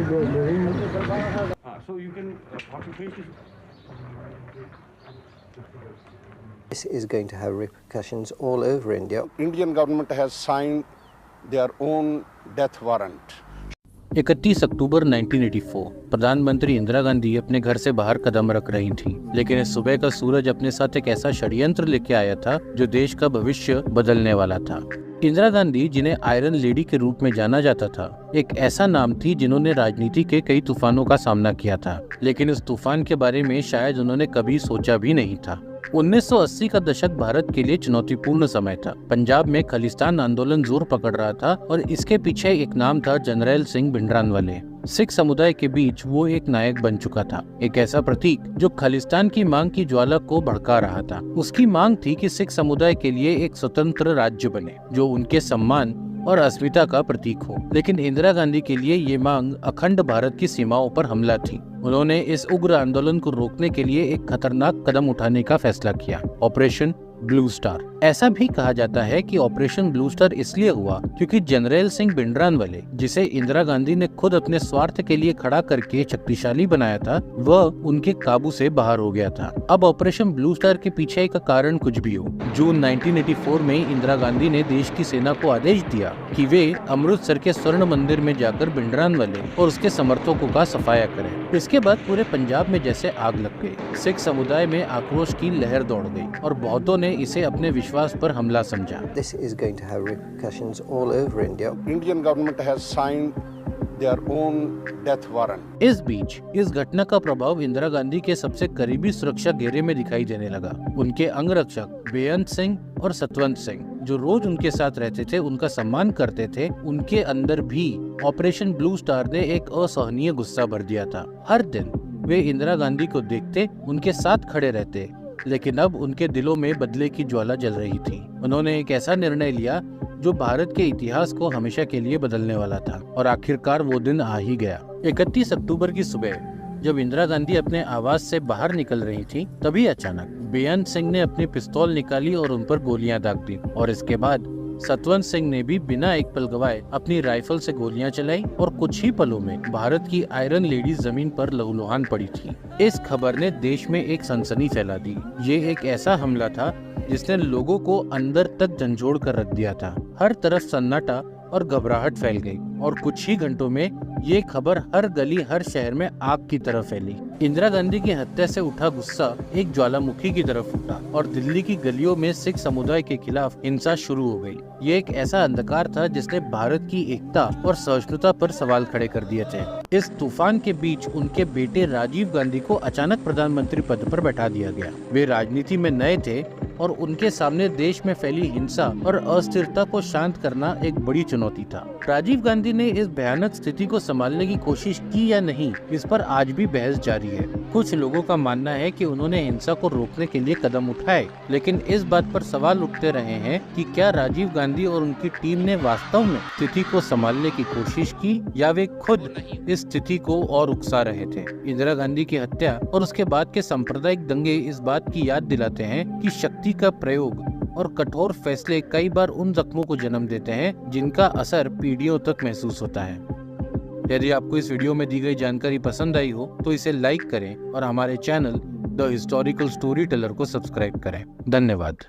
So you can This is going to have repercussions all over India. Indian government has signed their own death warrant. 31 अक्टूबर 1984 प्रधानमंत्री इंदिरा गांधी अपने घर से बाहर कदम रख रही थी, लेकिन इस सुबह का सूरज अपने साथ एक ऐसा षड्यंत्र लेके आया था जो देश का भविष्य बदलने वाला था। इंदिरा गांधी, जिन्हें आयरन लेडी के रूप में जाना जाता था, एक ऐसा नाम थी जिन्होंने राजनीति के कई तूफानों का सामना किया था, लेकिन इस तूफान के बारे में शायद उन्होंने कभी सोचा भी नहीं था। 1980 का दशक भारत के लिए चुनौतीपूर्ण समय था। पंजाब में खालिस्तान आंदोलन जोर पकड़ रहा था और इसके पीछे एक नाम था जनरल सिंह भिंडरानवाले। सिख समुदाय के बीच वो एक नायक बन चुका था, एक ऐसा प्रतीक जो खालिस्तान की मांग की ज्वाला को भड़का रहा था। उसकी मांग थी कि सिख समुदाय के लिए एक स्वतंत्र राज्य बने जो उनके सम्मान और अस्मिता का प्रतीक हो। लेकिन इंदिरा गांधी के लिए ये मांग अखंड भारत की सीमाओं पर हमला थी। उन्होंने इस उग्र आंदोलन को रोकने के लिए एक खतरनाक कदम उठाने का फैसला किया, ऑपरेशन ब्लू स्टार। ऐसा भी कहा जाता है कि ऑपरेशन ब्लू स्टार इसलिए हुआ क्योंकि जनरल सिंह भिंडरानवाले, जिसे इंदिरा गांधी ने खुद अपने स्वार्थ के लिए खड़ा करके शक्तिशाली बनाया था, वह उनके काबू से बाहर हो गया था। अब ऑपरेशन ब्लू स्टार के पीछे का कारण कुछ भी हो, जून 1984 में इंदिरा गांधी ने देश की सेना को आदेश दिया कि वे अमृतसर के स्वर्ण मंदिर में जाकर भिंडरानवाले और उसके समर्थकों का सफाया करें। इसके बाद पूरे पंजाब में जैसे आग लग गई। सिख समुदाय में आक्रोश की लहर दौड़ गई और बहुतों ने इसे अपने विश्वास पर हमला समझा। This is going to have repercussions all over India. Indian government has signed their own death warrant. इस बीच इस घटना का प्रभाव इंदिरा गांधी के सबसे करीबी सुरक्षा घेरे में दिखाई देने लगा। उनके अंगरक्षक बेअंत सिंह और सतवंत सिंह, जो रोज उनके साथ रहते थे, उनका सम्मान करते थे, उनके अंदर भी ऑपरेशन ब्लू स्टार ने एक असहनीय गुस्सा भर दिया था। हर दिन वे इंदिरा गांधी को देखते, उनके साथ खड़े रहते, लेकिन अब उनके दिलों में बदले की ज्वाला जल रही थी। उन्होंने एक ऐसा निर्णय लिया जो भारत के इतिहास को हमेशा के लिए बदलने वाला था, और आखिरकार वो दिन आ ही गया। 31 अक्टूबर की सुबह जब इंदिरा गांधी अपने आवास से बाहर निकल रही थी, तभी अचानक बेअंत सिंह ने अपनी पिस्तौल निकाली और उन पर गोलियां दाग दी, और इसके बाद सतवंत सिंह ने भी बिना एक पल गवाए अपनी राइफल से गोलियां चलाई और कुछ ही पलों में भारत की आयरन लेडी जमीन पर लहूलुहान पड़ी थी। इस खबर ने देश में एक सनसनी फैला दी। ये एक ऐसा हमला था जिसने लोगों को अंदर तक झंझोड़ कर रख दिया था। हर तरफ सन्नाटा और घबराहट फैल गई, और कुछ ही घंटों में ये खबर हर गली, हर शहर में आग की तरह फैली। इंदिरा गांधी की हत्या से उठा गुस्सा एक ज्वालामुखी की तरफ उठा और दिल्ली की गलियों में सिख समुदाय के खिलाफ हिंसा शुरू हो गई। ये एक ऐसा अंधकार था जिसने भारत की एकता और सहिष्णुता पर सवाल खड़े कर दिए थे। इस तूफान के बीच उनके बेटे राजीव गांधी को अचानक प्रधानमंत्री पद पर बैठा दिया गया। वे राजनीति में नए थे और उनके सामने देश में फैली हिंसा और अस्थिरता को शांत करना एक बड़ी चुनौती था। राजीव गांधी ने इस भयानक स्थिति को संभालने की कोशिश की या नहीं, इस पर आज भी बहस जारी है। कुछ लोगों का मानना है कि उन्होंने हिंसा को रोकने के लिए कदम उठाए, लेकिन इस बात पर सवाल उठते रहे हैं कि क्या राजीव गांधी और उनकी टीम ने वास्तव में स्थिति को संभालने की कोशिश की, या वे खुद इस स्थिति को और उकसा रहे थे। इंदिरा गांधी की हत्या और उसके बाद के सांप्रदायिक दंगे इस बात की याद दिलाते हैं कि शक्ति का प्रयोग और कठोर फैसले कई बार उन जख्मों को जन्म देते हैं जिनका असर पीढ़ियों तक महसूस होता है। यदि आपको इस वीडियो में दी गई जानकारी पसंद आई हो तो इसे लाइक करें और हमारे channel the historical story teller को सब्सक्राइब करें। धन्यवाद।